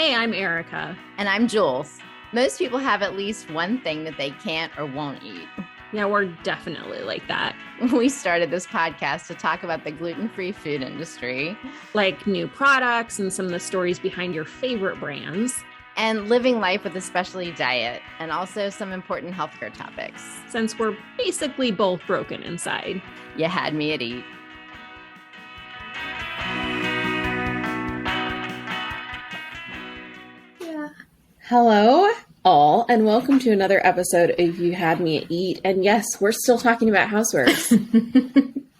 Hey, I'm Erica. And I'm Jules. Most people have at least one thing that they can't or won't eat. Yeah, we're definitely like that. We started this podcast to talk about the gluten-free food industry, like new products and some of the stories behind your favorite brands, and living life with a specialty diet, and also some important healthcare topics. Since we're basically both broken inside. You had me at eat. Hello, all, and welcome to another episode of You Had Me at Eat. And yes, we're still talking about housewares.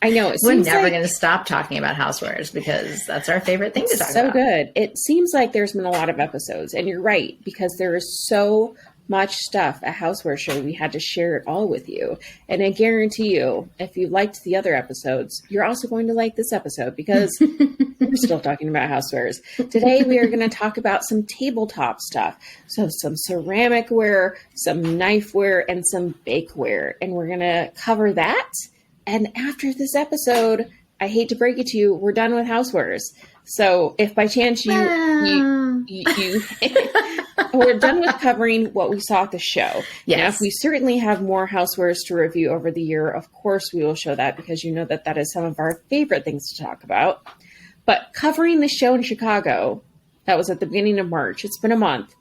I know. We're never going to stop talking about housewares because that's our favorite thing to talk about. So good. It seems like there's been a lot of episodes, and you're right, because there is so much stuff at Houseware Show. We had to share it all with you. And I guarantee you, if you liked the other episodes, you're also going to like this episode because we're still talking about housewares. Today, we are going to talk about some tabletop stuff. So some ceramic ware, some knifeware, and some bakeware. And we're going to cover that. And after this episode, I hate to break it to you, we're done with housewares. So if by chance you we're done with covering what we saw at the show. Yes. Now, if we certainly have more housewares to review over the year, of course we will show that because you know that that is some of our favorite things to talk about. But covering the show in Chicago, that was at the beginning of March. It's been a month.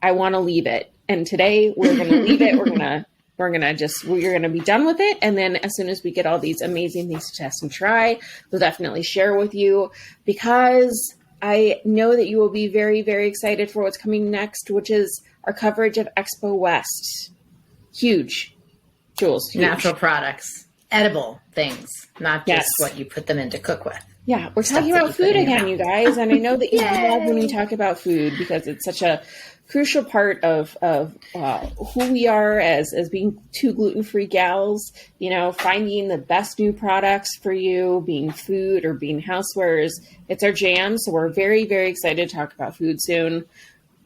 I want to leave it. And today we're going to leave it. We're going to be done with it. And then as soon as we get all these amazing things to test and try, we'll definitely share with you because I know that you will be very, very excited for what's coming next, which is our coverage of Expo West. Huge. Jules. Huge. Natural products, edible things, not just what you put them in to cook with. Yeah, we're talking about food again, you guys. And I know that you love when we talk about food because it's such a crucial part of who we are as being two gluten-free gals, you know, finding the best new products for you, being food or being housewares. It's our jam. So we're very, very excited to talk about food soon.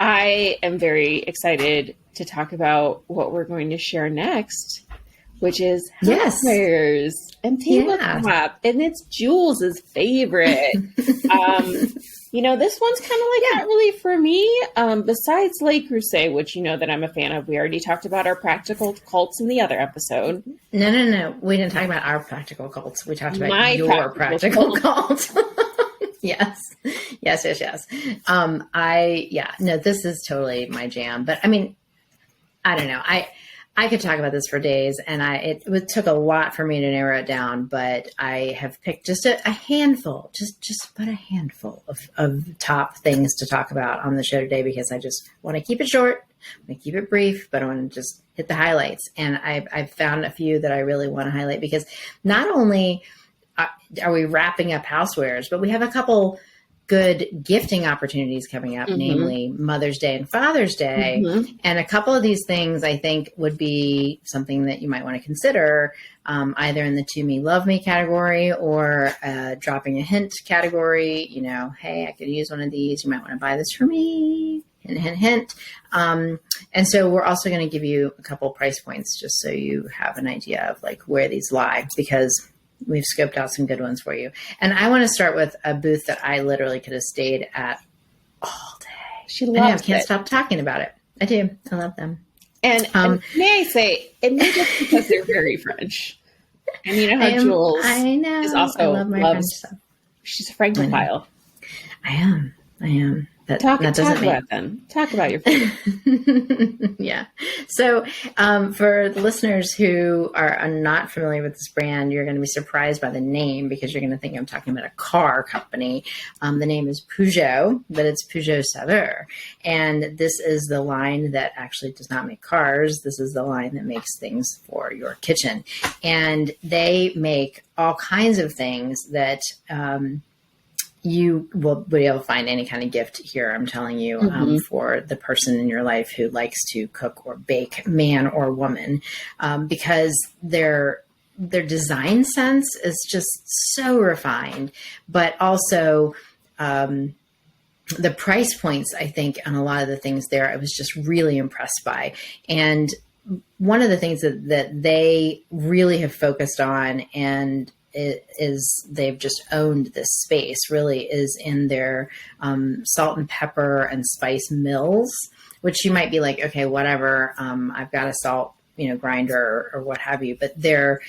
I am very excited to talk about what we're going to share next, which is housewares and tabletop. And it's Jules' favorite. You know, this one's kind of like not really for me. Besides Le Creuset, which you know that I'm a fan of. We already talked about our practical cults in the other episode. No. We didn't talk about our practical cults. We talked about your practical cult. Yes. This is totally my jam. But I mean, I don't know. I could talk about this for days, and it took a lot for me to narrow it down, but I have picked just a handful, just a handful of top things to talk about on the show today because I just want to keep it short, I want to keep it brief, but I want to just hit the highlights. And I've found a few that I really want to highlight because not only are we wrapping up housewares, but we have a couple good gifting opportunities coming up, namely Mother's Day and Father's Day. And a couple of these things I think would be something that you might want to consider either in the To Me, Love Me category or dropping a hint category. You know, hey, I could use one of these. You might want to buy this for me. Hint, hint, hint. And so we're also going to give you a couple price points just so you have an idea of like where these lie because we've scoped out some good ones for you. And I want to start with a booth that I literally could have stayed at all day. She loves it. I can't stop talking about it. I do. I love them. And may I say, it may just because they're very French. And you know how Jules is also I love my French stuff. She's a Francophile. I am. Talk about them. Talk about your food. Yeah. So for the listeners who are not familiar with this brand, you're going to be surprised by the name because you're going to think I'm talking about a car company. The name is Peugeot, but it's Peugeot Saveur. And this is the line that actually does not make cars. This is the line that makes things for your kitchen. And they make all kinds of things that you will be able to find any kind of gift here, I'm telling you, for the person in your life who likes to cook or bake, man or woman, because their design sense is just so refined, but also the price points, I think, on a lot of the things there, I was just really impressed by. And one of the things that they really have focused on and is they've just owned this space really is in their salt and pepper and spice mills, which you might be like, okay, whatever. I've got a salt, grinder or what have you, but they're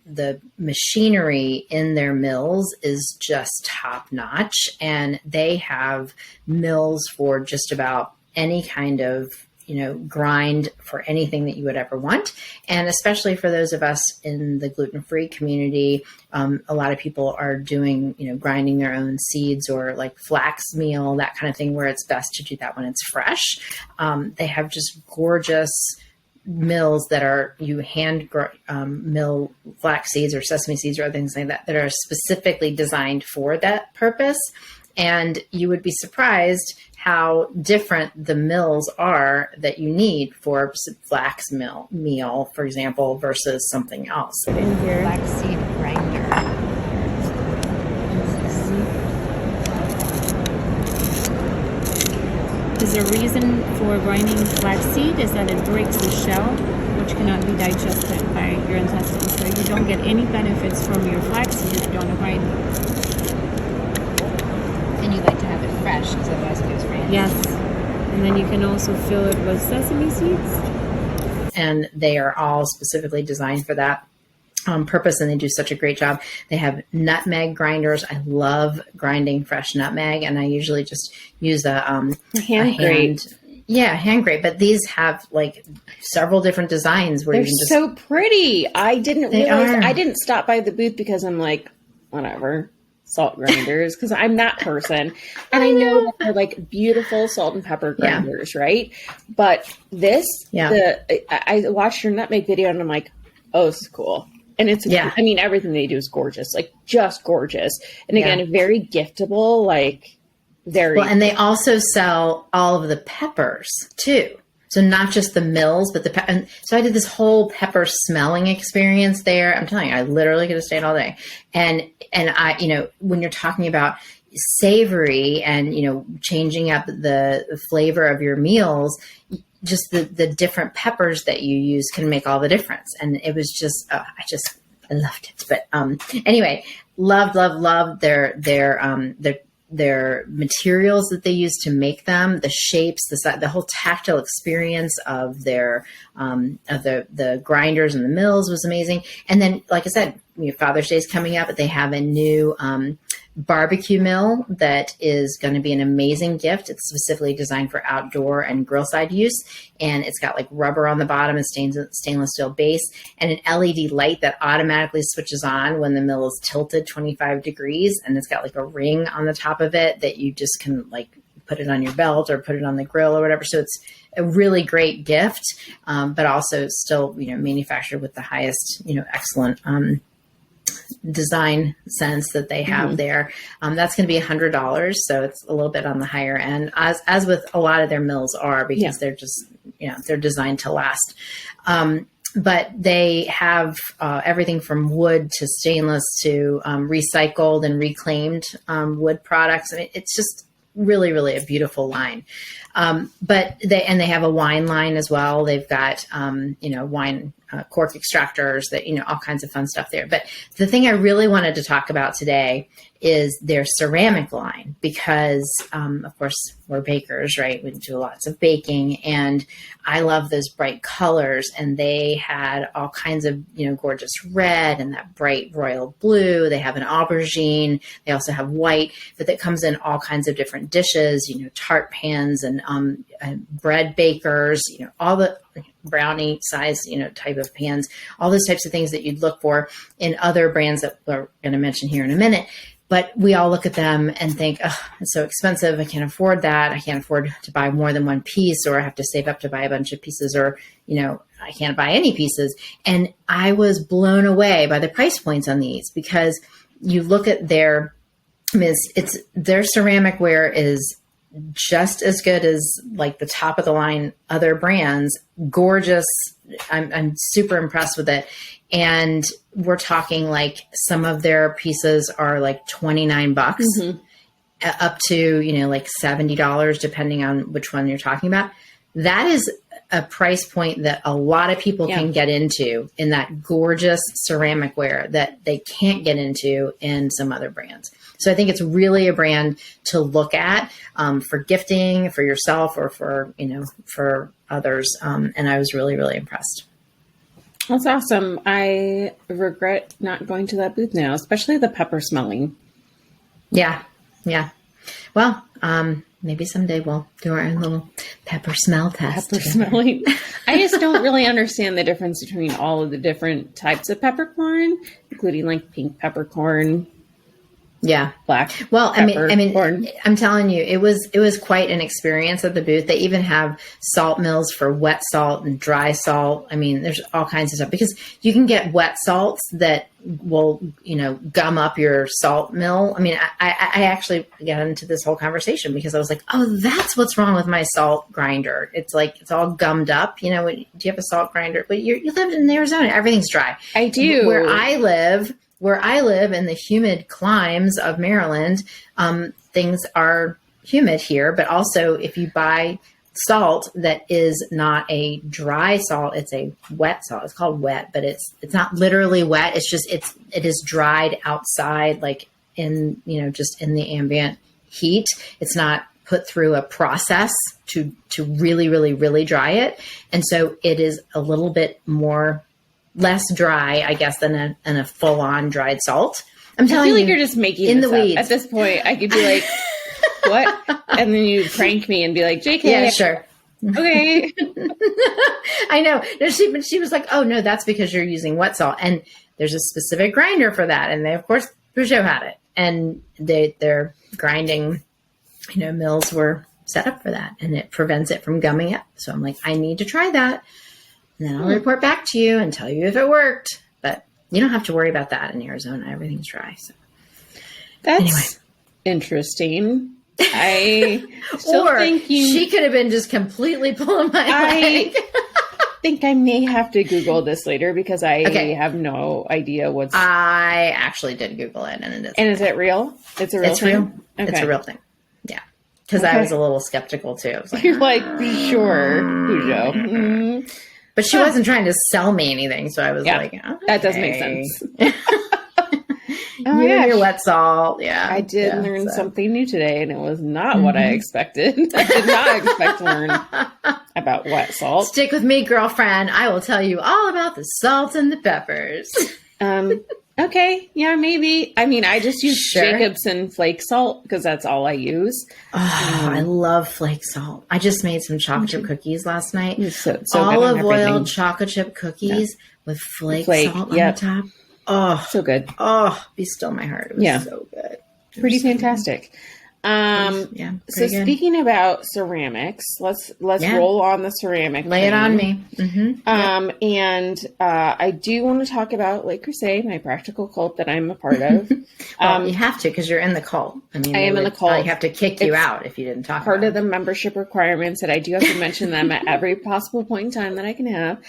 the machinery in their mills is just top notch, and they have mills for just about any kind of grind for anything that you would ever want. And especially for those of us in the gluten-free community, a lot of people are doing, grinding their own seeds or like flax meal, that kind of thing, where it's best to do that when it's fresh. They have just gorgeous mills that are you hand mill flax seeds or sesame seeds or other things like that are specifically designed for that purpose. And you would be surprised how different the mills are that you need for flax meal, for example, versus something else. In here. Flaxseed grinder. There's a reason for grinding flaxseed is that it breaks the shell, which cannot be digested by your intestines. So you don't get any benefits from your flaxseed if you don't grind it. And you like to have it fresh because otherwise it goes rancid. Yes. And then you can also fill it with sesame seeds. And they are all specifically designed for that purpose, and they do such a great job. They have nutmeg grinders. I love grinding fresh nutmeg, and I usually just use a hand grate. Yeah, hand grate. But these have like several different designs where They're you can just so pretty. I didn't realize. I didn't stop by the booth because I'm like, whatever, salt grinders, because I'm that person, and I know that they're like beautiful salt and pepper grinders, right? But this, I watched your nutmeg video, and I'm like, oh, this is cool. And it's, I mean, everything they do is gorgeous, like just gorgeous. And again, very giftable, like very. Well, and they also sell all of the peppers too. So not just the mills, but and so I did this whole pepper smelling experience there. I'm telling you, I literally could have stayed all day. And I, when you're talking about savory and, changing up the flavor of your meals, just the different peppers that you use can make all the difference. And it was just, I loved it. But anyway, loved their materials that they use to make them, the shapes, the whole tactile experience of their the grinders and the mills was amazing. And then, like I said, Father's Day is coming up, but they have a new barbecue mill that is going to be an amazing gift. It's specifically designed for outdoor and grill side use, and it's got like rubber on the bottom and stainless steel base, and an LED light that automatically switches on when the mill is tilted 25 degrees, and it's got like a ring on the top of it that you just can like put it on your belt or put it on the grill or whatever. So it's a really great gift, but also still manufactured with the highest excellent design sense that they have there. That's going to be $100. So it's a little bit on the higher end, as with a lot of their mills are, because they're just, they're designed to last. But they have everything from wood to stainless to recycled and reclaimed wood products. I mean, it's just really, really a beautiful line. But they have a wine line as well. They've got, wine cork extractors, that, all kinds of fun stuff there. But the thing I really wanted to talk about today is their ceramic line, because, of course, we're bakers, right? We do lots of baking, and I love those bright colors. And they had all kinds of, gorgeous red and that bright royal blue. They have an aubergine. They also have white, but that comes in all kinds of different dishes, tart pans and bread bakers, all the brownie size, type of pans, all those types of things that you'd look for in other brands that we're going to mention here in a minute. But we all look at them and think, oh, it's so expensive. I can't afford that. I can't afford to buy more than one piece, or I have to save up to buy a bunch of pieces, or, I can't buy any pieces. And I was blown away by the price points on these, because you look at their ceramic ware is just as good as like the top of the line other brands. Gorgeous. I'm super impressed with it. And we're talking like some of their pieces are like $29 up to, like $70, depending on which one you're talking about. That is a price point that a lot of people Yeah. can get into in that gorgeous ceramic ware that they can't get into in some other brands. So I think it's really a brand to look at for gifting, for yourself, or for, for others. And I was really, really impressed. That's awesome. I regret not going to that booth now, especially the pepper smelling. Yeah. Yeah. Well, maybe someday we'll do our own little pepper smell test. Pepper together. smelling. I just don't really understand the difference between all of the different types of peppercorn, including like pink peppercorn, Yeah. black. Well, I mean, corn. I'm telling you, it was quite an experience at the booth. They even have salt mills for wet salt and dry salt. I mean, there's all kinds of stuff because you can get wet salts that will, gum up your salt mill. I mean, I actually got into this whole conversation because I was like, oh, that's what's wrong with my salt grinder. It's like, it's all gummed up. Do you have a salt grinder? But you live in Arizona. Everything's dry. I do. Where I live in the humid climes of Maryland, things are humid here, but also if you buy salt that is not a dry salt, it's a wet salt. It's called wet, but it's not literally wet. It's just, it is dried outside, like in, just in the ambient heat. It's not put through a process to really, really, really dry it. And so it is a little bit less dry, I guess, than a full-on dried salt. I'm telling you, I feel like you're just making in this the up. weeds. At this point, I could be like, what? And then you prank me and be like, JK. Yeah, sure. Okay. I know. No, she was like, oh no, that's because you're using wet salt. And there's a specific grinder for that. And they, of course, Peugeot had it. And their grinding, mills were set up for that. And it prevents it from gumming up. So I'm like, I need to try that. And then I'll report back to you and tell you if it worked. But you don't have to worry about that in Arizona. Everything's dry. So That's interesting. I still or think she could have been just completely pulling my leg. think I may have to Google this later because I Okay. have no idea what's. I actually did Google it, and it is. And is it real? It's a real It's thing? real. It's Okay. a real thing. Yeah. Because I Okay. was a little skeptical too. I was like, You're like, be sure, Peugeot. Mm. but she wasn't trying to sell me anything. So I was Yeah, like, that does make okay. sense. Oh my You and your gosh. wet salt. Yeah. I did Yeah, learn so. something new today, and it was not what I expected. I did not expect to learn about wet salt. Stick with me, girlfriend. I will tell you all about the salt and the peppers. Okay, yeah, maybe. I mean, I just use Sure. Jacobson flake salt because that's all I use. Oh, I love flake salt. I just made some chocolate chip cookies last night. It's so good on Olive oil everything. chocolate chip cookies with flake Flake, salt yep. on the top. Oh, So good. be still my heart. It was Yeah. so good. Pretty fantastic. Yeah. So pretty good. speaking about ceramics, let's Yeah. roll on the ceramic. Lay it train. on me. Mm-hmm. And I do want to talk about Le Creuset, my practical cult that I'm a part of. Well, you have to because you're in the cult. I mean, I am in the cult. I have to kick you It's out if you didn't talk Part about of the membership requirements that I do have to mention them at every possible point in time that I can have.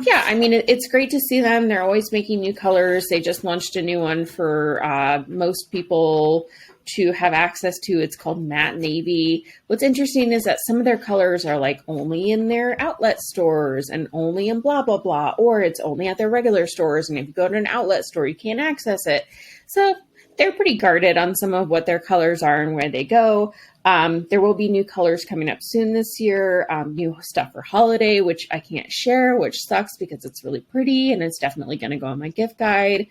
Yeah, I mean, it's great to see them. They're always making new colors. They just launched a new one for most people to have access to. It's called Matte Navy. What's interesting is that some of their colors are like only in their outlet stores and only in blah, blah, blah, or it's only at their regular stores. And if you go to an outlet store, you can't access it. So they're pretty guarded on some of what their colors are and where they go. There will be new colors coming up soon this year, new stuff for holiday, which I can't share, which sucks because it's really pretty and it's definitely going to go on my gift guide.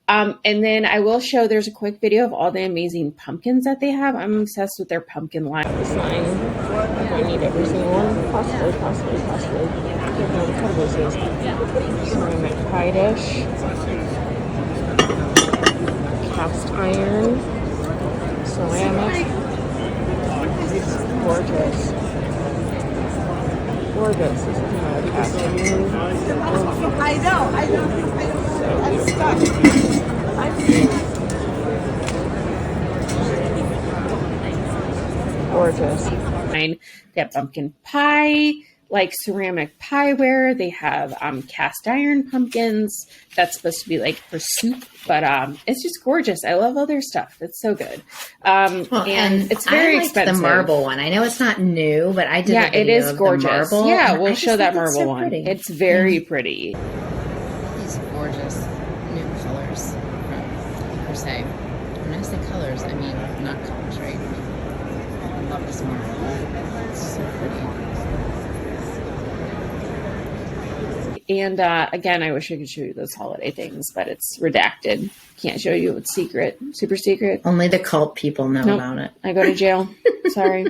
And then I will show, there's a quick video of all the amazing pumpkins that they have. I'm obsessed with their pumpkin line. This line, I need every single one. Possibly. Give them a couple of those. Ceramic pie dish. Cast iron. Ceramic. Gorgeous. This is another cast iron. I know. I'm stuck. Gorgeous. They have pumpkin pie like ceramic pieware. They have cast iron pumpkins that's supposed to be like for soup, but it's just gorgeous. I love all their stuff. It's so good. And it's very expensive. The marble one. I know it's not new, but I did. Yeah, it is gorgeous. Marble, yeah, we'll show that it's marble so one. pretty. It's very pretty. These gorgeous new colors from Per Se. When I say colors, I mean not colors, right? I love this marble. It's so pretty. And again, I wish I could show you those holiday things, but it's redacted. Can't show you. It's secret, super secret. Only the cult people know Nope. about it. I go to jail. Sorry.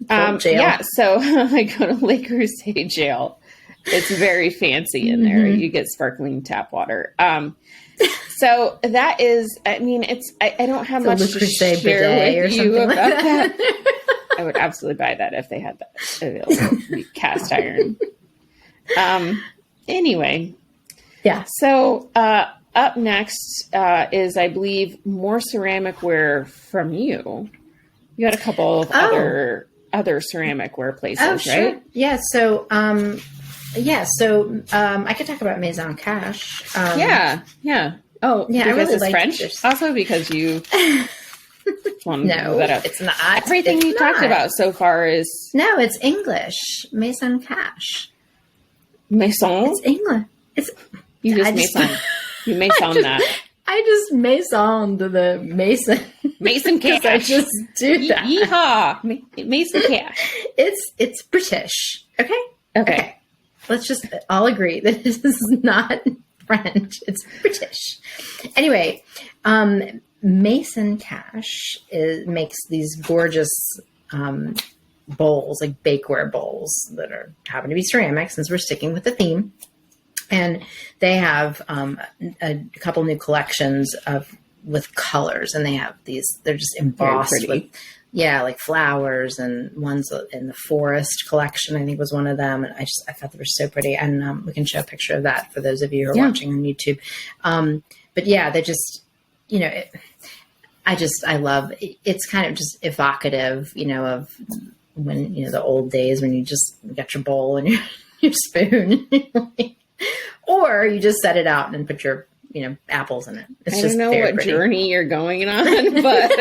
Cult jail. Yeah, so I go to Lake Crusade jail. It's very fancy in there. You get sparkling tap water. So that is, I mean, it's, I don't have much Lake to Crusade share bidet or with you something about like that. I would absolutely buy that if they had that available. Cast iron. Anyway, Yeah. so up next is, I believe, more ceramic ware from you. You had a couple of other ceramic ware places, right? Yeah. So, I could talk about Maison Cache. Yeah. Oh, Yeah, I because really it's like French. this. Also, because you wanted to No, move that up. it's not. Everything It's you talked not. about so far is No, it's English. Maison Cache. maison. It's English. It's You just I just- maison. You maison that. I just mason to the mason. Mason Because I cash. just do that. Yeehaw. Mason cash. It's British. Okay. Okay. Let's just all agree that this is not French. It's British. Anyway, Mason Cache makes these gorgeous bowls, like bakeware bowls that happen to be ceramic, since we're sticking with the theme. And they have a couple new collections with colors, and they have these. They're just embossed pretty. with, like flowers, and ones in the forest collection, I think, was one of them. And I thought they were so pretty. And we can show a picture of that for those of you who are watching on YouTube. But yeah, they just, I love. It's kind of just evocative, of when the old days when you just got your bowl and your spoon. Or you just set it out and put your, apples in it. It's I just don't know very what pretty. journey you're going on, but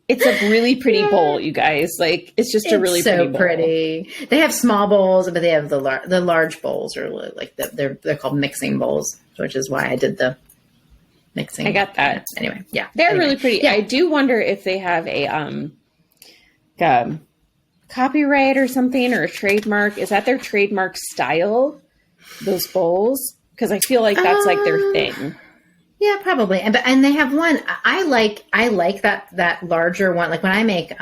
it's a really pretty bowl, you guys. Like, it's just a really so pretty bowl. pretty. They have small bowls, but they have the large bowls, or like they're called mixing bowls, which is why I did the mixing. I got that. Anyway, yeah, They're anyway. really pretty. Yeah. I do wonder if they have a copyright or something, or a trademark. Is that their trademark style? Those bowls? Because I feel like that's like their thing. Yeah, probably. And they have one. I like that larger one. Like when I make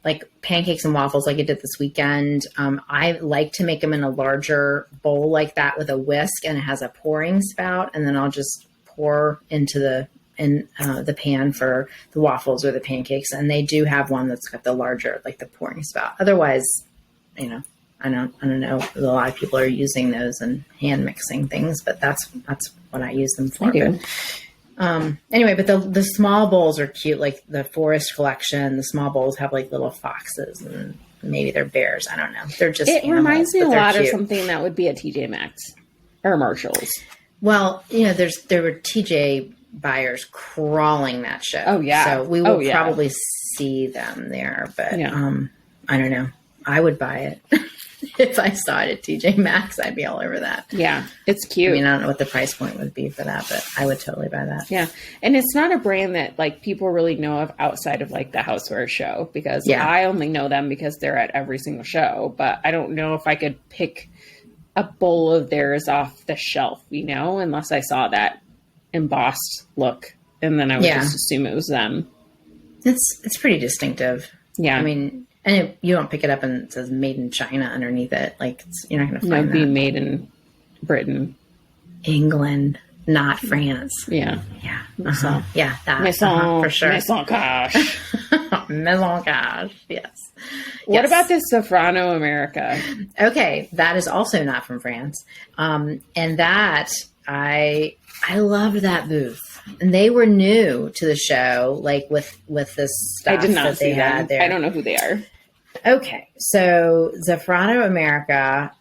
like pancakes and waffles, like I did this weekend. I like to make them in a larger bowl like that with a whisk, and it has a pouring spout, and then I'll just pour into the pan for the waffles or the pancakes. And they do have one that's got the larger, like the pouring spout. Otherwise, I don't know. A lot of people are using those and hand mixing things, but that's what I use them for. I do. But, anyway, but the small bowls are cute. Like the forest collection, the small bowls have like little foxes, and maybe they're bears. I don't know. They're just. It reminds me a but they're lot of cute. something that would be at TJ Maxx or Marshalls. Well, there were TJ buyers crawling that show. Oh, yeah. So we will Oh, yeah. probably see them there, but Yeah. I don't know. I would buy it. If I saw it at TJ Maxx, I'd be all over that. Yeah, it's cute. I mean, I don't know what the price point would be for that, but I would totally buy that. Yeah. And it's not a brand that like people really know of outside of like the Houseware show, because Yeah. I only know them because they're at every single show, but I don't know if I could pick a bowl of theirs off the shelf, unless I saw that embossed look, and then I would Yeah. just assume it was them. It's pretty distinctive. Yeah. I mean, and you don't pick it up and it says "Made in China" underneath it. Like you're not going to It would find be that. made in Britain. England, not France. Yeah. Yeah, Maison. yeah, that Maison, for sure. Maison Cache. Maison Cache, yes. What Yes. about this Sofrano America? Okay, that is also not from France, and that I loved that booth. And they were new to the show, like with this stuff I did not that they see had them. there. I don't know who they are. Okay, so Zafrano America,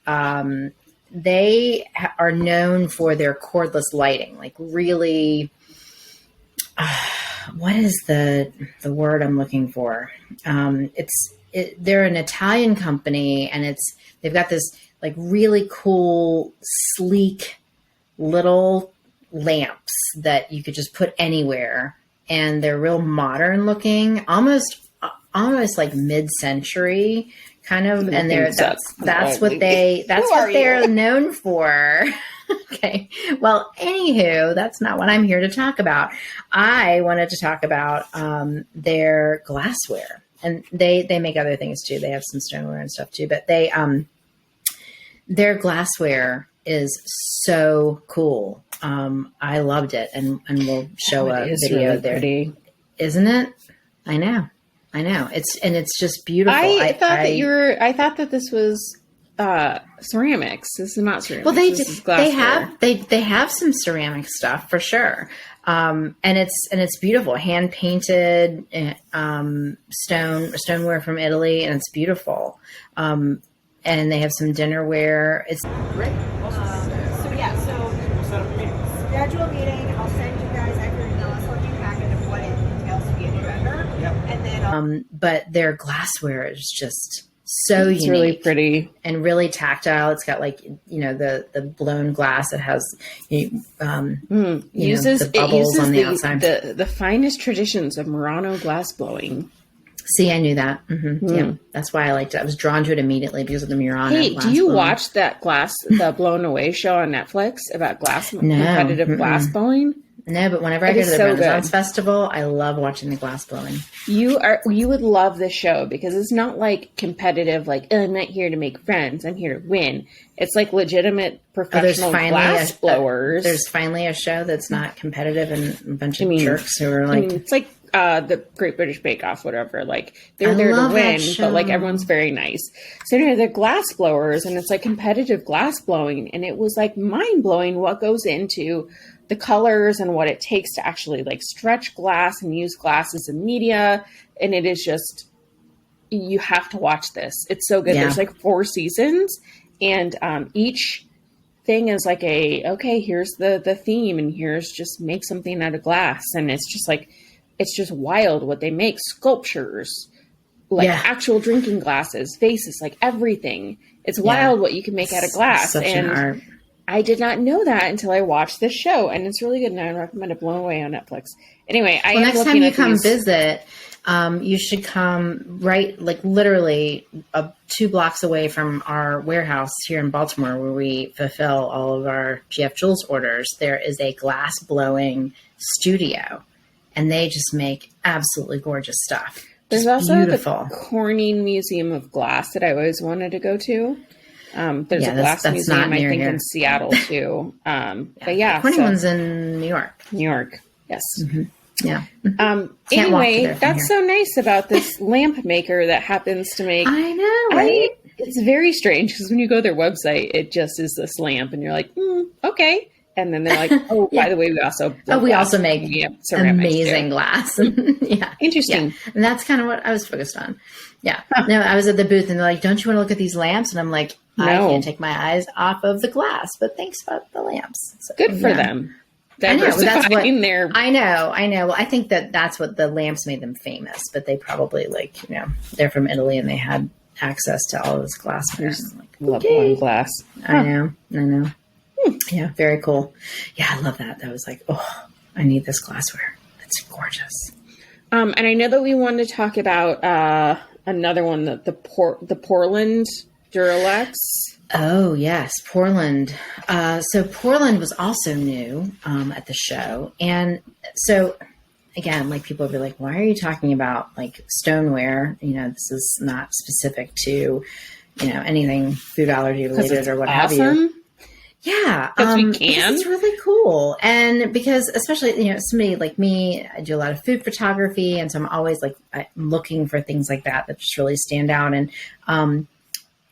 they are known for their cordless lighting, like really. What is the word I'm looking for? They're an Italian company, and they've got this like really cool, sleek little lamps that you could just put anywhere, and they're real modern looking, almost like mid-century kind of, and that's what they're known for. Okay. Well, anywho, that's not what I'm here to talk about. I wanted to talk about their glassware, and they make other things too. They have some stoneware and stuff too, but their glassware is so cool. I loved it, and we'll show a video really there. Pretty. Isn't it? I know. It's just beautiful. I thought that this was ceramics. This is not ceramics. Well, this is glassware. they have some ceramic stuff for sure, and it's beautiful, hand painted stoneware from Italy, and it's beautiful. And they have some dinnerware. It's Great. Schedule a meeting. I'll send you guys after a selection packet of what it entails to be a new member. Yep. And then but their glassware is just so It's unique, really pretty. and really tactile. It's got like the blown glass that has the bubbles on the outside. The finest traditions of Murano glass blowing. See, I knew that. Yeah, that's why I liked it. I was drawn to it immediately because of the Murano. Hey, glass do you blowing. watch the Blown Away show on Netflix about competitive glass blowing? No, but whenever I It go is to the so Renaissance good. Festival, I love watching the glass blowing. You would love this show because it's not like competitive, like, I'm not here to make friends, I'm here to win. It's like legitimate professional glass blowers. There's finally a show that's not competitive and a bunch of jerks who are like, it's like the Great British Bake Off, whatever. Like they're I there to love that win, show. but like everyone's very nice. So anyway, they're glass blowers, and it's like competitive glass blowing, and it was like mind blowing what goes into the colors and what it takes to actually like stretch glass and use glass as a media. And it is just, you have to watch this. It's so good. Yeah. There's like 4 seasons, and each thing is like okay, here's the theme, and here's just make something out of glass. And it's just like, it's just wild what they make. Sculptures, like actual drinking glasses, vases, like everything. It's wild what you can make out of glass. Such and an art. I did not know that until I watched this show, and it's really good. And I recommend it. Blown Away on Netflix. Anyway, Next time you come visit, you should come right, like literally 2 blocks away from our warehouse here in Baltimore, where we fulfill all of our GF Jules orders. There is a glass blowing studio, and they just make absolutely gorgeous stuff. There's Just also beautiful. the Corning Museum of Glass that I always wanted to go to. There's a glass that's museum, not I near think, here. in Seattle too. But The Corning one's in New York. New York. Yes. Yeah. Anyway, walk there from that's so nice about this lamp maker that happens to make. I know, right? It's very strange because when you go to their website, it just is this lamp, and you're like, okay. And then they're like, oh, by the way, we also make ceramics amazing too. glass. Yeah. Interesting. Yeah. And that's kind of what I was focused on. Yeah. No, I was at the booth and they're like, don't you want to look at these lamps? And I'm like, I No. can't take my eyes off of the glass, but thanks about the lamps. So, Good for them. I know, but that's what Their I know. Well, I think that's what the lamps made them famous, but they probably they're from Italy and they had access to all of this glassware. I'm like, love okay. one glass. I know. Yeah, very cool. Yeah, I love that. That was like, oh, I need this glassware. It's gorgeous. And I know that we wanted to talk about another one, the Portland Duralex. Oh, yes, Portland. So Portland was also new at the show. And so, again, like people would be like, why are you talking about like stoneware? This is not specific to, anything food allergy related or what have you. Yeah, because we because can. it's really cool, and because especially somebody like me, I do a lot of food photography, and so I'm always like I'm looking for things like that just really stand out, and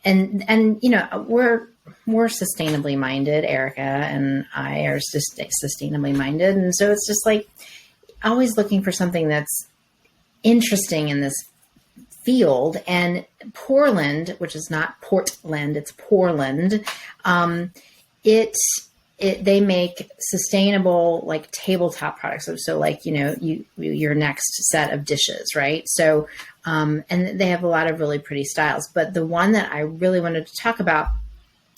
we're sustainably minded. Erica and I are just sustainably minded, and so it's just like always looking for something that's interesting in this field. And Portland, which is not Portland, it's Portland. They make sustainable like tabletop products. So like, your next set of dishes, right? So, and they have a lot of really pretty styles, but the one that I really wanted to talk about,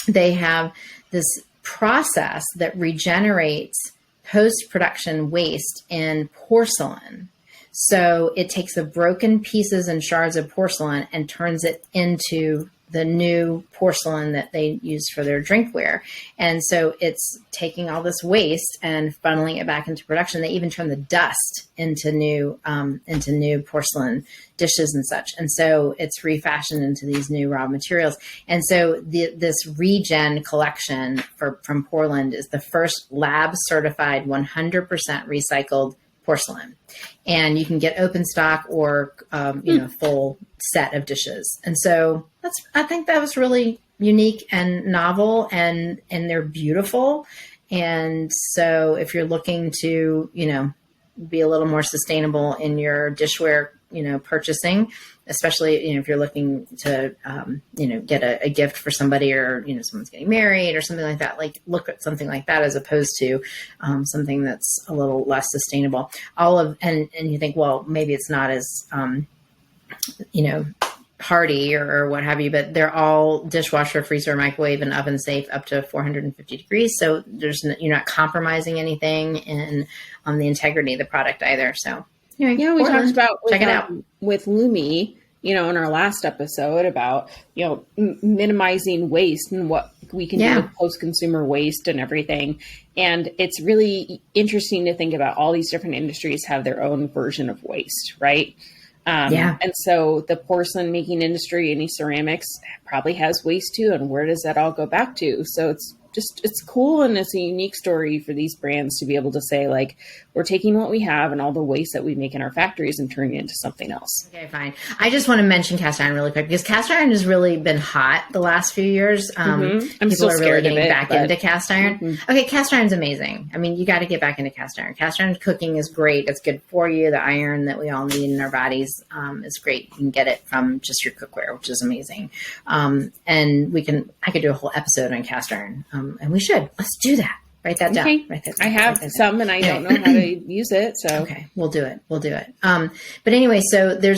they have this process that regenerates post-production waste in porcelain. So it takes the broken pieces and shards of porcelain and turns it into the new porcelain that they use for their drinkware. And so it's taking all this waste and funneling it back into production. They even turn the dust into new porcelain dishes and such. And so it's refashioned into these new raw materials. And so this Regen collection from Portland is the first lab certified 100% recycled porcelain, and you can get open stock or full set of dishes. And so I think that was really unique and novel, and they're beautiful. And so if you're looking to be a little more sustainable in your dishware purchasing, especially if you're looking to get a gift for somebody, or someone's getting married or something like that, like look at something like that as opposed to something that's a little less sustainable. And you think, well, maybe it's not as hardy or what have you, but they're all dishwasher, freezer, microwave, and oven safe up to 450 degrees. So you're not compromising anything in on the integrity of the product either. So anyway, we talked about check it out with Lumi, in our last episode about, minimizing waste and what we can do with post-consumer waste and everything. And it's really interesting to think about all these different industries have their own version of waste, right? And so the porcelain making industry, any ceramics probably has waste too. And where does that all go back to? So it's cool. And it's a unique story for these brands to be able to say, like, we're taking what we have and all the waste that we make in our factories and turning it into something else. Okay, fine. I just want to mention cast iron really quick, because cast iron has really been hot the last few years. I'm people still are really scared getting of it, back into cast iron. Okay, cast iron's amazing. I mean, you got to get back into cast iron. Cast iron cooking is great. It's good for you. The iron that we all need in our bodies is great. You can get it from just your cookware, which is amazing. And I could do a whole episode on cast iron, and we should. Let's do that. Write that down. Okay. Write that down. I have some, and I don't know how to use it. So okay, we'll do it. But anyway, so there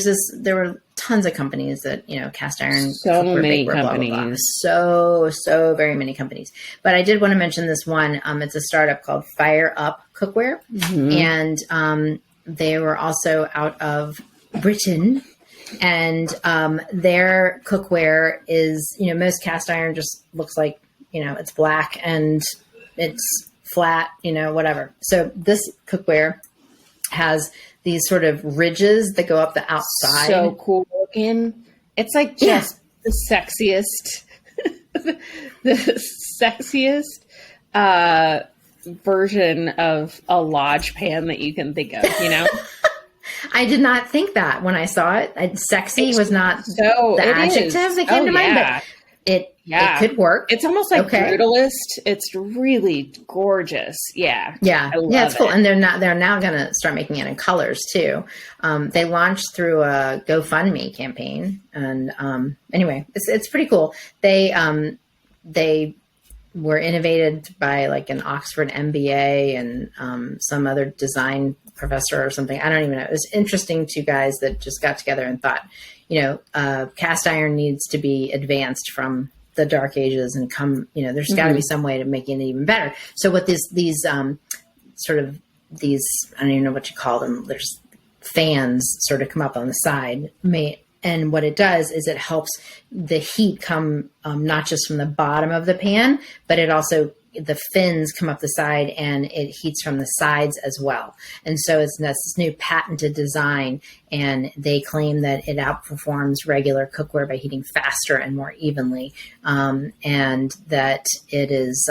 were tons of companies that cast iron. So many bakeware, companies. blah, blah, blah. So very many companies. But I did want to mention this one. It's a startup called Fire Up Cookware, and they were also out of Britain. And their cookware is, most cast iron just looks like, it's black and it's flat, whatever. So this cookware has these sort of ridges that go up the outside. So cool looking. It's like just the sexiest, the sexiest version of a lodge pan that you can think of, I did not think that when I saw it. Sexy was not the adjective that came to mind, but it could work. It's almost like brutalist. It's really gorgeous. Yeah. Yeah. It's cool. And they're now going to start making it in colors too. They launched through a GoFundMe campaign. And anyway, it's pretty cool. They were innovated by like an Oxford MBA and some other design professor or something. I don't even know. It was interesting. Two guys that just got together and thought, cast iron needs to be advanced from the dark ages and there's got to be some way to make it even better. So what these I don't even know what you call them. There's fans sort of come up on the side. And what it does is it helps the heat come not just from the bottom of the pan, but it also, the fins come up the side and it heats from the sides as well. And so it's this new patented design, and they claim that it outperforms regular cookware by heating faster and more evenly, and that it is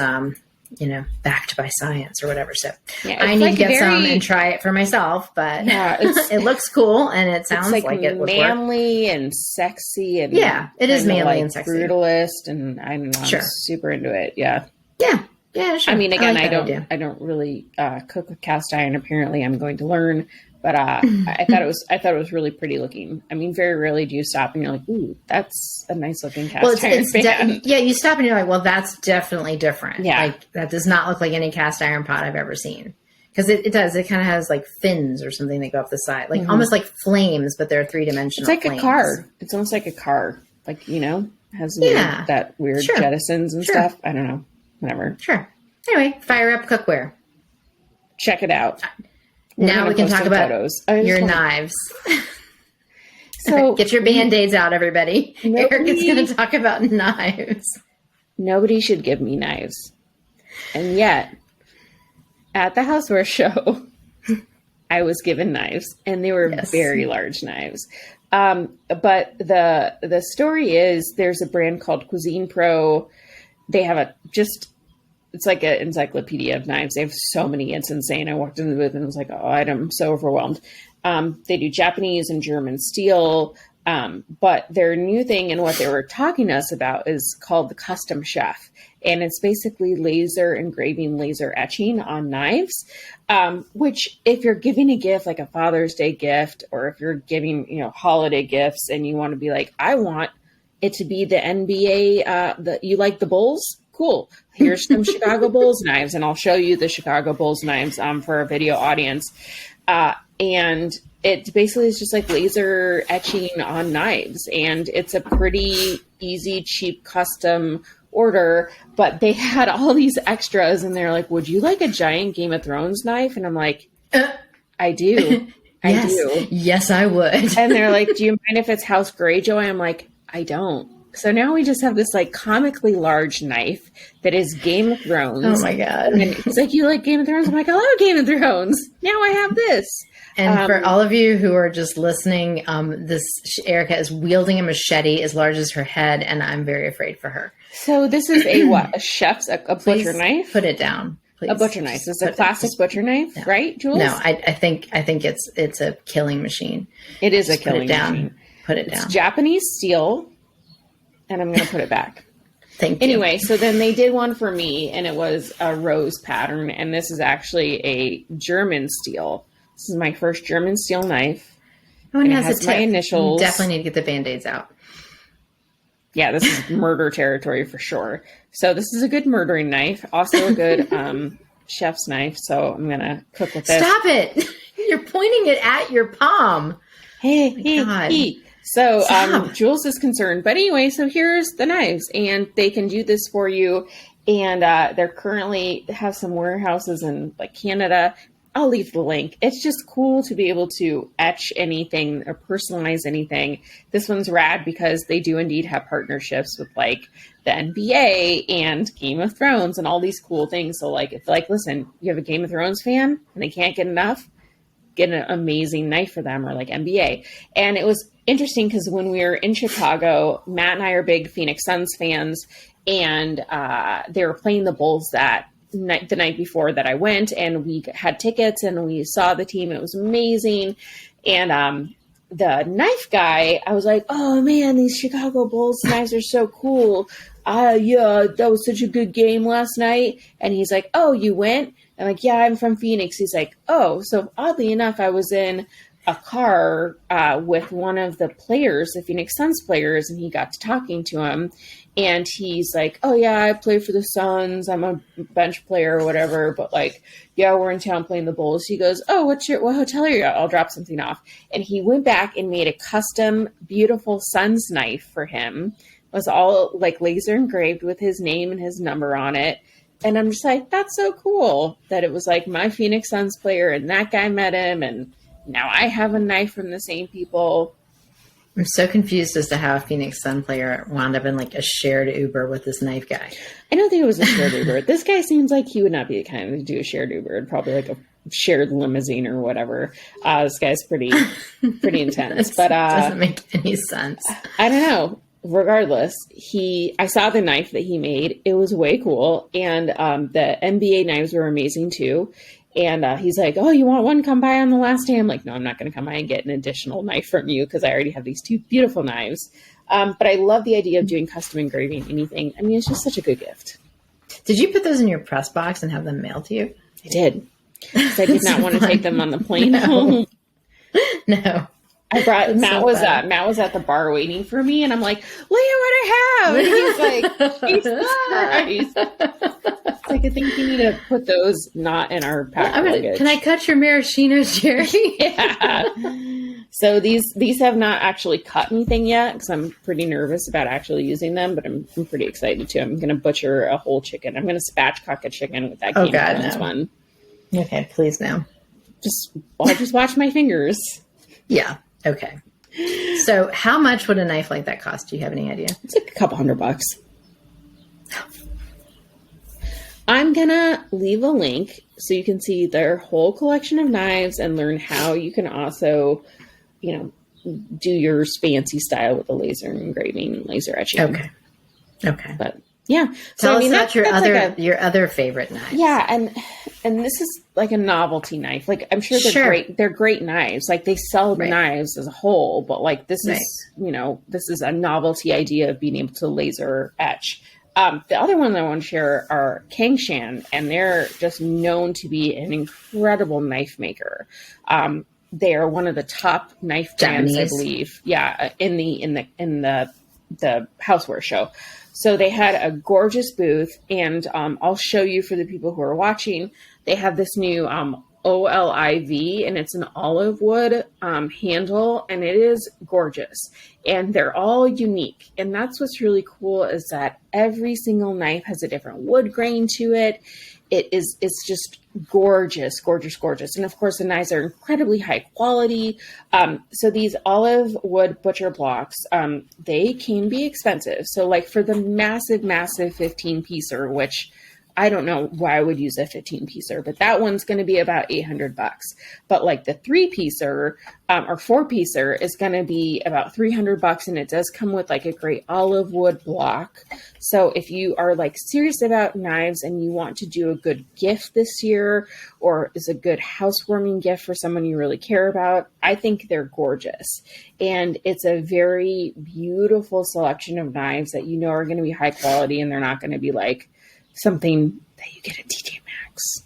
backed by science or whatever. So I need to get some and try it for myself, but it looks cool and it sounds like it would manly work. And sexy and it is manly and sexy. Brutalist, and I don't know, I'm super into it. Yeah, sure. I mean, again, I don't really cook with cast iron. Apparently, I'm going to learn But I thought it was really pretty looking. I mean, very rarely do you stop and you're like, ooh, that's a nice looking cast iron pan. Yeah, you stop and you're like, well, that's definitely different. Yeah. Like that does not look like any cast iron pot I've ever seen. Because it does. It kind of has like fins or something that go up the side, like almost like flames, but they're 3-dimensional. It's like flames. a car. It's almost like a car. Like, has that weird Sure. jettisons and Sure. stuff. I don't know. Whatever. Sure. Anyway, fire up cookware. Check it out. We're Now gonna we can post talk some about photos. I just your wanna- knives. So Get your Band-Aids out, everybody. Nobody- Erica's going to talk about knives. nobody should give me knives. And yet, at the houseware show, I was given knives, and they were Yes. very large knives. But the story is there's a brand called Cuisine Pro. They have it's like an encyclopedia of knives. They have so many. It's insane. I walked into the booth and was like, oh, I'm so overwhelmed. They do Japanese and German steel. But their new thing and what they were talking to us about is called the Custom Chef. And it's basically laser engraving, laser etching on knives, which if you're giving a gift, like a Father's Day gift, or if you're giving, holiday gifts and you want to be like, I want it to be the NBA, you like the Bulls? Cool. Here's some Chicago Bulls knives, and I'll show you the Chicago Bulls knives for our video audience. And it basically is just like laser etching on knives, and it's a pretty easy, cheap custom order. But they had all these extras, and they're like, "Would you like a giant Game of Thrones knife?" And I'm like, "I do, I do." Yes, I would. And they're like, "Do you mind if it's House Greyjoy?" I'm like, "I don't." So now we just have this like comically large knife that is Game of Thrones. Oh my God. And he's like, "You like Game of Thrones?" I'm like, "I love Game of Thrones." Now I have this. And for all of you who are just listening, Erica is wielding a machete as large as her head, and I'm very afraid for her. So this is a chef's, a Please butcher knife? Put it down. Please. A butcher knife. It's a classic butcher knife, right, Jules? No, I think it's a killing machine. It is a Just put killing it down. machine. Put it It's down. Japanese steel, and I'm going to put it back. Thank you. Anyway, so then they did one for me, and it was a rose pattern, and this is actually a German steel. This is my first German steel knife. oh, and it as has a my tip, initials. you definitely need to get the Band-Aids out. Yeah, this is murder territory for sure. So this is a good murdering knife, also a good chef's knife. So I'm going to cook with this. Stop it! You're pointing it at your palm. Hey, God. hey. So Stop. Jules is concerned. But anyway, so here's the knives, and they can do this for you. And they're currently have some warehouses in like Canada. I'll leave the link. It's just cool to be able to etch anything or personalize anything. This one's rad because they do indeed have partnerships with like the NBA and Game of Thrones and all these cool things. So like, if like, listen, you have a Game of Thrones fan and they can't get enough, get an amazing knife for them, or like NBA. And it was interesting because when we were in Chicago, Matt and I are big Phoenix Suns fans, and they were playing the Bulls the night before that I went, and we had tickets and we saw the team, and it was amazing. And the knife guy, I was like, oh man, these Chicago Bulls knives are so cool. Yeah, that was such a good game last night. And he's like, oh, you went? I'm like, yeah, I'm from Phoenix. He's like, oh, so oddly enough, I was in a car with one of the players, the Phoenix Suns players, and he got to talking to him. And he's like, oh, yeah, I play for the Suns. I'm a bench player or whatever. But like, yeah, we're in town playing the Bulls. He goes, oh, what hotel are you at? I'll drop something off. And he went back and made a custom, beautiful Suns knife for him. It was all like laser engraved with his name and his number on it. And I'm just like, that's so cool that it was like my Phoenix Suns player and that guy met him. And now I have a knife from the same people. I'm so confused as to how a Phoenix Sun player wound up in like a shared Uber with this knife guy. I don't think it was a shared Uber. This guy seems like he would not be the kind to do a shared Uber. It'd probably like a shared limousine or whatever. This guy's pretty intense. But doesn't make any sense. I don't know. Regardless, I saw the knife that he made. It was way cool. And the NBA knives were amazing too. And he's like, oh, you want one? Come by on the last day. I'm like, no, I'm not going to come by and get an additional knife from you because I already have these two beautiful knives. But I love the idea of doing custom engraving anything. I mean, it's just such a good gift. Did you put those in your press box and have them mailed to you? I did. Because I did not want to take them on the plane No. home. No. I brought That's Matt so was fun. Matt was at the bar waiting for me, and I'm like, Leah, what I have? And he's like, Jesus Christ. It's like, I think you need to put those not in our pack luggage. Can I cut your maraschino, Jerry? Yeah. So these have not actually cut anything yet because I'm pretty nervous about actually using them, but I'm pretty excited too. I'm going to butcher a whole chicken. I'm going to spatchcock a chicken with that Oh, Game of God, Thrones no. one. Okay, please no. I'll just watch my fingers. Yeah. Okay. So how much would a knife like that cost? Do you have any idea? It's like a couple $100. I'm gonna leave a link so you can see their whole collection of knives and learn how you can also, do your fancy style with the laser engraving and laser etching. Okay. But yeah, Tell us about that's your like your other favorite knives. yeah, and this is like a novelty knife. Like I'm sure they're Sure. great. They're great knives. Like they sell the Right. knives as a whole, but like this Right. is this is a novelty idea of being able to laser etch. The other one that I want to share are Kangshan, and they're just known to be an incredible knife maker. They are one of the top knife brands, I Japanese. believe. Yeah, in the houseware show. So they had a gorgeous booth, and I'll show you for the people who are watching. They have this new OLIV, and it's an olive wood handle, and it is gorgeous. And they're all unique. And that's what's really cool is that every single knife has a different wood grain to it. It's just gorgeous, gorgeous, gorgeous. And of course, the knives are incredibly high quality. So these olive wood butcher blocks, they can be expensive. So like for the massive, massive 15-piecer, which I don't know why I would use a 15-piecer, but that one's going to be about $800. But like the 3-piecer or 4-piecer is going to be about $300, and it does come with like a great olive wood block. So if you are like serious about knives and you want to do a good gift this year, or is a good housewarming gift for someone you really care about, I think they're gorgeous. And it's a very beautiful selection of knives that are going to be high quality, and they're not going to be like something that you get at TJ Maxx.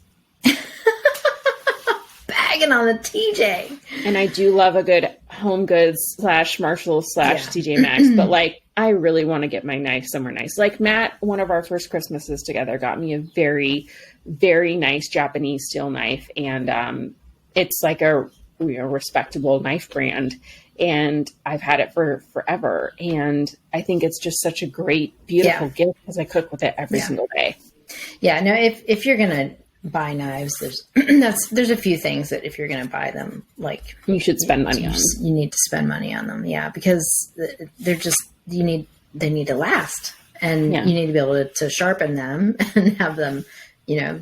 Bagging on the TJ. And I do love a good Home Goods / Marshalls / Yeah. TJ Maxx, but like I really want to get my knife somewhere nice. Like Matt, one of our first Christmases together, got me a very, very nice Japanese steel knife, and it's like a respectable knife brand. And I've had it for forever. And I think it's just such a great, beautiful gift because I cook with it every single day. Yeah, no, if you're gonna buy knives, there's a few things that if you're gonna buy them, like You should spend money on. you need to spend money on them. Yeah, because they're just they need to last, and Yeah. you need to be able to sharpen them and have them,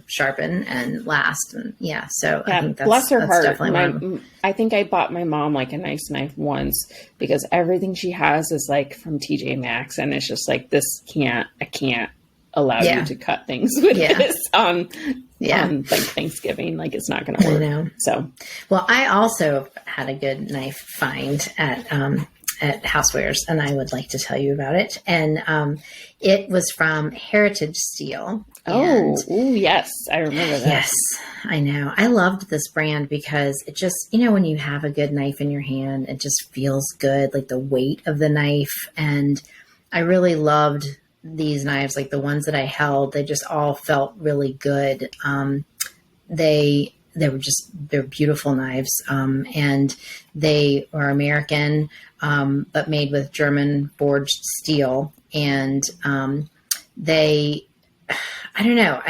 sharpen and last. And yeah, so I think bless her heart. definitely I think I bought my mom like a nice knife once because everything she has is like from TJ Maxx, and it's just like I can't allow you to cut things with this on like Thanksgiving. Like it's not going to I work. know. So Well, I also had a good knife find at Housewares, and I would like to tell you about it. And it was from Heritage Steel. And yes, I remember that. yes, I know. I loved this brand because it just, when you have a good knife in your hand, it just feels good, like the weight of the knife. And I really loved these knives, like the ones that I held. They just all felt really good. They're beautiful knives. And they are American, but made with German forged steel. And I don't know.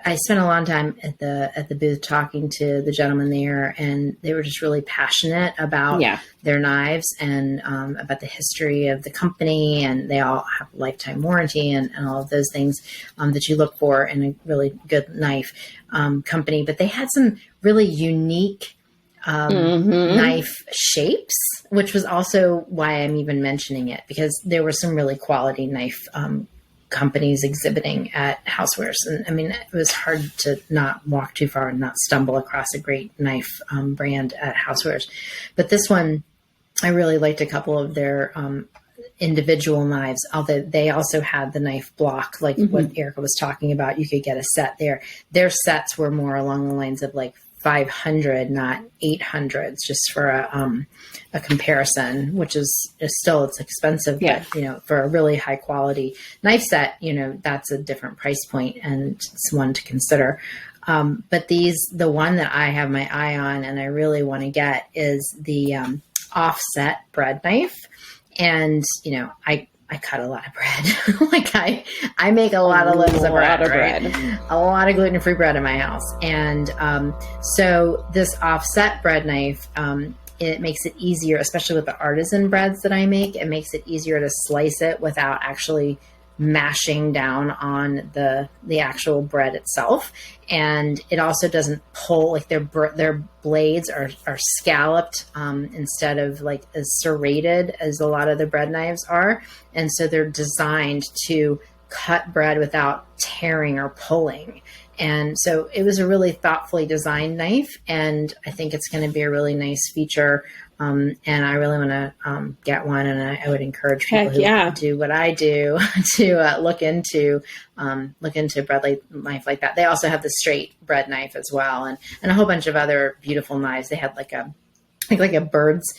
I spent a long time at the booth talking to the gentleman there, and they were just really passionate about their knives and about the history of the company, and they all have a lifetime warranty and all of those things that you look for in a really good knife company. But they had some really unique knife shapes, which was also why I'm even mentioning it, because there were some really quality knife companies exhibiting at Housewares. And I mean, it was hard to not walk too far and not stumble across a great knife brand at Housewares. But this one, I really liked a couple of their individual knives, although they also had the knife block, like what Erica was talking about. You could get a set there. Their sets were more along the lines of like 500, not 800s, just for a comparison, which is still, it's expensive, Yeah. but for a really high quality knife set, that's a different price point, and it's one to consider. But the one that I have my eye on and I really want to get is the offset bread knife. And, I cut a lot of bread. Like I make a lot of loaves of bread, right? A lot of gluten-free bread in my house. And so this offset bread knife, it makes it easier, especially with the artisan breads that I make. It makes it easier to slice it without actually mashing down on the actual bread itself. And it also doesn't pull, like their blades are scalloped instead of like as serrated as a lot of the bread knives are. And so they're designed to cut bread without tearing or pulling. And so it was a really thoughtfully designed knife, and I think it's going to be a really nice feature. And I really want to get one, and I would encourage people who do what I do to look into bread knife like that. They also have the straight bread knife as well, and a whole bunch of other beautiful knives. They had like a bird's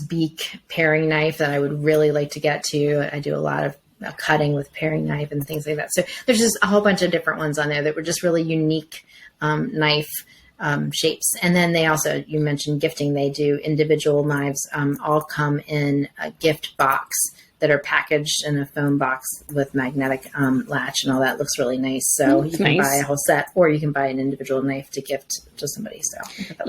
beak paring knife that I would really like to get to. I do a lot of cutting with paring knife and things like that. So there's just a whole bunch of different ones on there that were just really unique knife shapes. And then they also, you mentioned gifting, they do individual knives, all come in a gift box that are packaged in a foam box with magnetic latch and all that. Looks really nice. So you can buy a whole set, or you can buy an individual knife to gift to somebody. So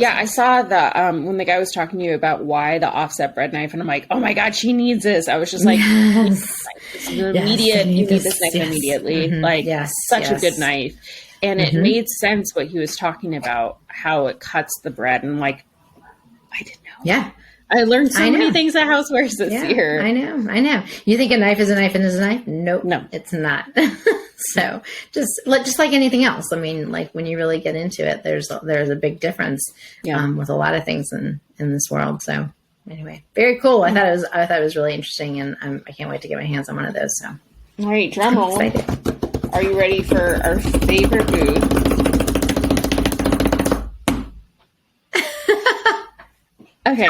I saw the when the guy was talking to you about why the offset bread knife, and I'm like, oh my God, she needs this. I was just like, immediate, you need this knife immediately. Mm-hmm. Such a good knife. And it made sense what he was talking about, how it cuts the bread. And like, I didn't know. Yeah. I learned so many things at Housewares this year. I know. You think a knife is a knife and is a knife? Nope. No, it's not. So just like anything else. I mean, like when you really get into it, there's a big difference with a lot of things in this world. So anyway, very cool. I thought it was really interesting, and I can't wait to get my hands on one of those. So all right, drum roll. Are you ready for our favorite food? Okay,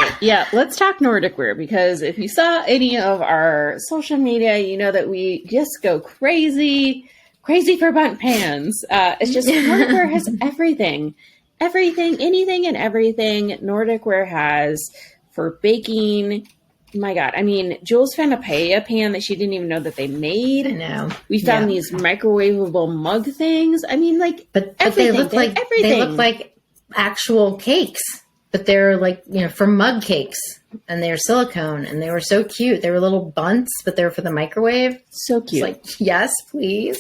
let's talk Nordic Wear, because if you saw any of our social media, you know that we just go crazy for bundt pans. It's just Nordic Wear has everything, anything and everything Nordic Wear has for baking. My God. I mean, Jules found a paella pan that she didn't even know that they made. I know. We found these microwavable mug things. I mean, like, but they look like everything. They look like actual cakes. But they're like, for mug cakes, and they're silicone, and they were so cute. They were little bunts, but they're for the microwave. So cute. It's like, yes, please.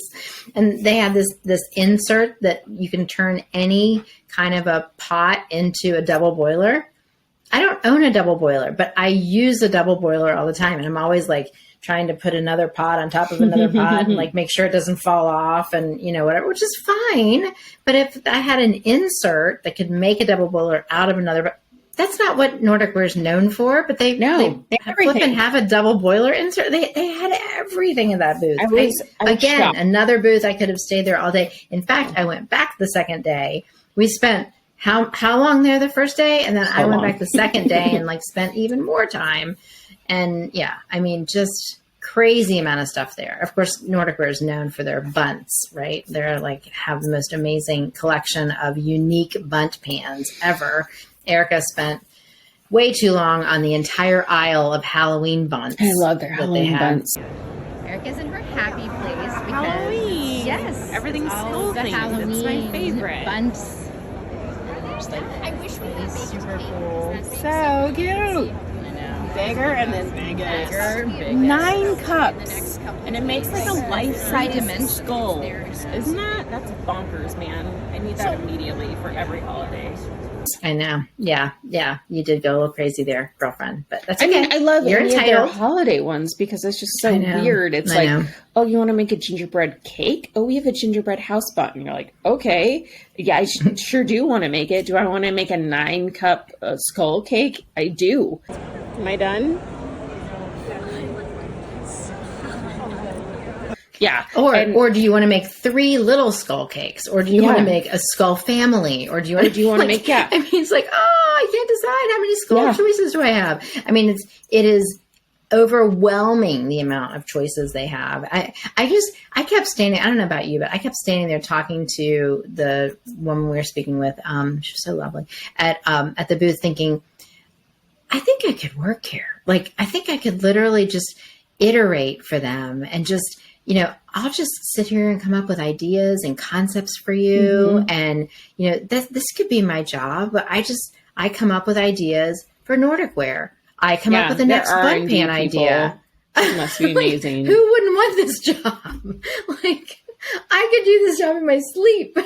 And they have this insert that you can turn any kind of a pot into a double boiler. I don't own a double boiler, but I use a double boiler all the time. And I'm always like trying to put another pot on top of another pot and like make sure it doesn't fall off and, whatever, which is fine. But if I had an insert that could make a double boiler out of another, that's not what Nordic Wear is known for, but they flip and have a double boiler insert. They had everything in that booth. Again, another booth. I could have stayed there all day. In fact, I went back the second day. We spent how long there the first day? And then I went back the second day and like spent even more time. And just crazy amount of stuff there. Of course, Nordic Wear is known for their bunts, right? They're like have the most amazing collection of unique bundt pans ever. Erica spent way too long on the entire aisle of Halloween bunts. I love their Halloween bunts. Erica's in her happy place because Halloween. Yes, Everything's all the themed. Halloween It's my favorite. bunts. There's like I wish we had super cool. So cute. Bigger and then bigger. 9 cups. And it makes like a life-size skull. Isn't that? That's bonkers, man. I need that immediately for every holiday. I know. Yeah. You did go a little crazy there, girlfriend. But that's okay. I mean, I love You're any of entitled. their holiday ones because it's just so weird. It's like, oh, you want to make a gingerbread cake? Oh, we have a gingerbread house bun. And you're like, okay. Yeah, I sure do want to make it. Do I want to make a 9-cup skull cake? I do. Am I done? Yeah. Or do you want to make 3 little skull cakes? Or do you want to make a skull family? Or do you want to make, I mean, it's like, I can't decide how many skull choices do I have? I mean, it is overwhelming the amount of choices they have. I kept standing, I don't know about you, but I kept standing there talking to the woman we were speaking with. She was so lovely at the booth thinking, I think I could work here. Like, I think I could literally just iterate for them and just, I'll just sit here and come up with ideas and concepts for you. And, this could be my job, but I come up with ideas for Nordic wear. I come up with the next bun pan idea. It must be amazing. Who wouldn't want this job? Like, I could do this job in my sleep.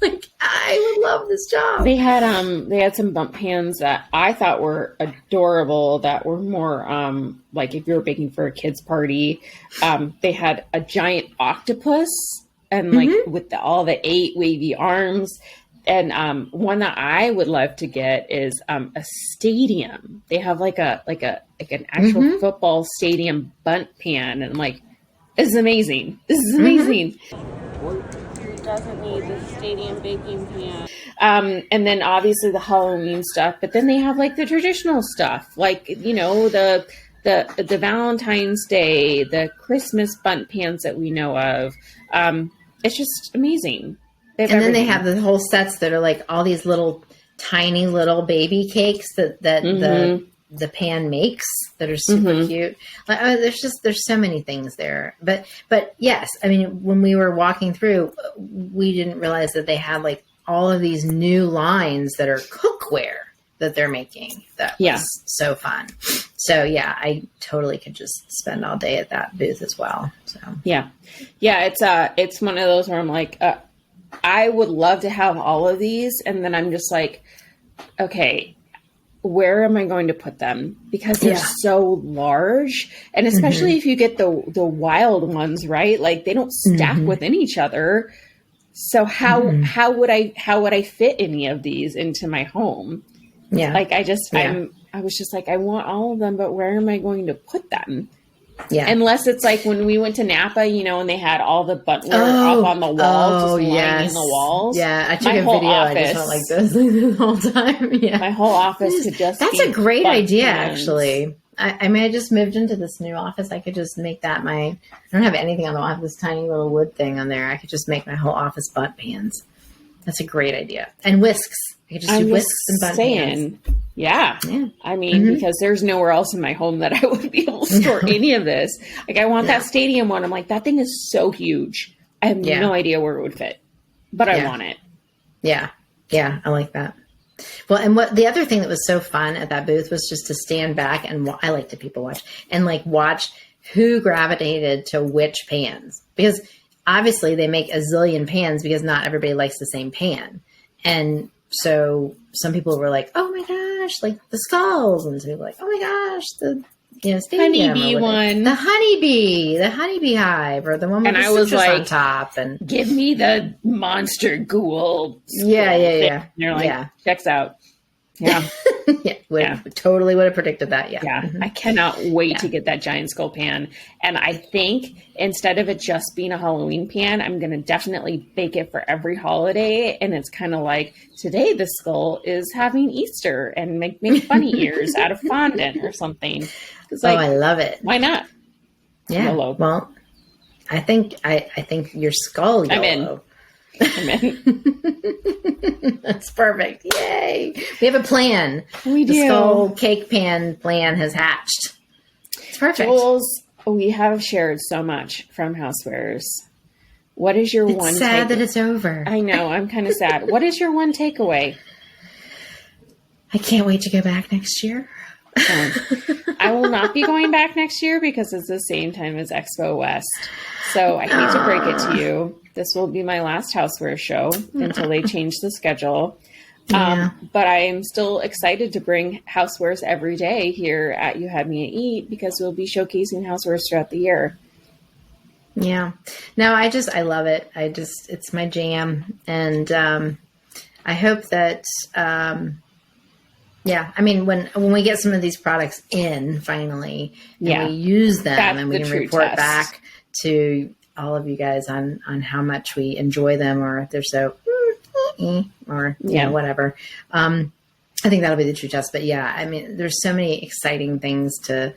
Like, I would love this job. They had some bump pans that I thought were adorable, that were more like if you were baking for a kid's party. They had a giant octopus and like with all the 8 wavy arms. And one that I would love to get is a stadium. They have like an actual football stadium bunt pan, and like, this is amazing. This is amazing. Doesn't need the stadium baking pan. And then obviously the Halloween stuff, but then they have like the traditional stuff, like the Valentine's Day, the Christmas bunt pans that we know of. It's just amazing. And then they have the whole sets that are like all these little tiny little baby cakes that the pan makes that are super cute. Like, there's so many things there. But yes, I mean, when we were walking through, we didn't realize that they had like all of these new lines that are cookware that they're making. That was so fun. So yeah, I totally could just spend all day at that booth as well. So yeah, it's one of those where I'm like, I would love to have all of these, and then I'm just like, okay, where am I going to put them? Because they're so large, and especially if you get the wild ones, right? Like, they don't stack within each other. So how would I fit any of these into my home? Yeah, like I was just like, I want all of them, but where am I going to put them? Yeah. Unless it's like when we went to Napa, and they had all the buntware up on the wall, just lining the walls. Yeah, I took a video. I just went like this the whole time. Yeah, my whole office could just. That's a great idea, actually. I mean, I just moved into this new office. I could just make that I don't have anything on the wall. I have this tiny little wood thing on there. I could just make my whole office bunt pans. That's a great idea. And whisks. I could just do whisks and bunt pans. Yeah. I mean, because there's nowhere else in my home that I would be able to store any of this. Like, I want that stadium one. I'm like, that thing is so huge. I have no idea where it would fit, but I want it. Yeah. Yeah. I like that. Well, and the other thing that was so fun at that booth was just to stand back and I like to people watch and like watch who gravitated to which pans, because obviously they make a zillion pans because not everybody likes the same pan. And so some people were like, oh my gosh, like the skulls. And some people were like, oh my gosh, the stadium honeybee one. The honeybee hive, or the one with the citrus on top. And give me the monster ghoul. Yeah. And you're like, checks out. Yeah. Totally would have predicted that. Yeah. Yeah. I cannot wait to get that giant skull pan. And I think instead of it just being a Halloween pan, I'm going to definitely bake it for every holiday. And it's kind of like, today the skull is having Easter, and make bunny ears out of fondant or something. Like, I love it. Why not? Yeah. YOLO. Well, I think your skull YOLO. I'm in. That's perfect. Yay. We have a plan. We do. The skull cake pan plan has hatched. It's perfect. Jules, we have shared so much from Housewares. What is your one sad that it's over. I know. I'm kind of sad. What is your one takeaway? I can't wait to go back next year. I will not be going back next year because it's the same time as Expo West. So I hate to break it to you. This will be my last Housewares show until they change the schedule. But I am still excited to bring Housewares every day here at You Had Me at Eat, because we'll be showcasing Housewares throughout the year. Yeah. No, I love it. It's my jam. And I hope that, I mean, when we get some of these products in finally, and we use them, and we can report back to all of you guys on how much we enjoy them, or if they're so or whatever. I think that'll be the true test. But yeah, I mean, there's so many exciting things to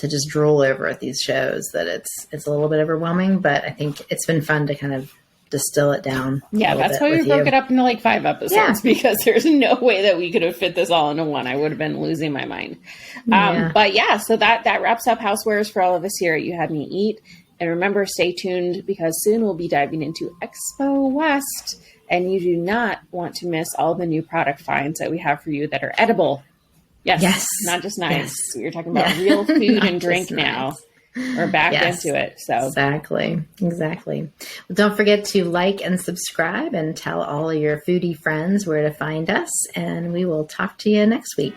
just drool over at these shows that it's a little bit overwhelming. But I think it's been fun to kind of distill it down. Yeah, that's why we broke it up into like 5 episodes, because there's no way that we could have fit this all into one. I would have been losing my mind. But yeah, so that wraps up Housewares for all of us here at You Had Me Eat. And remember, stay tuned, because soon we'll be diving into Expo West, and you do not want to miss all the new product finds that we have for you that are edible. Yes. Not just nice. Yes. We're talking about real food and drink now. We're back into it. So exactly. Well, don't forget to like and subscribe, and tell all your foodie friends where to find us. And we will talk to you next week.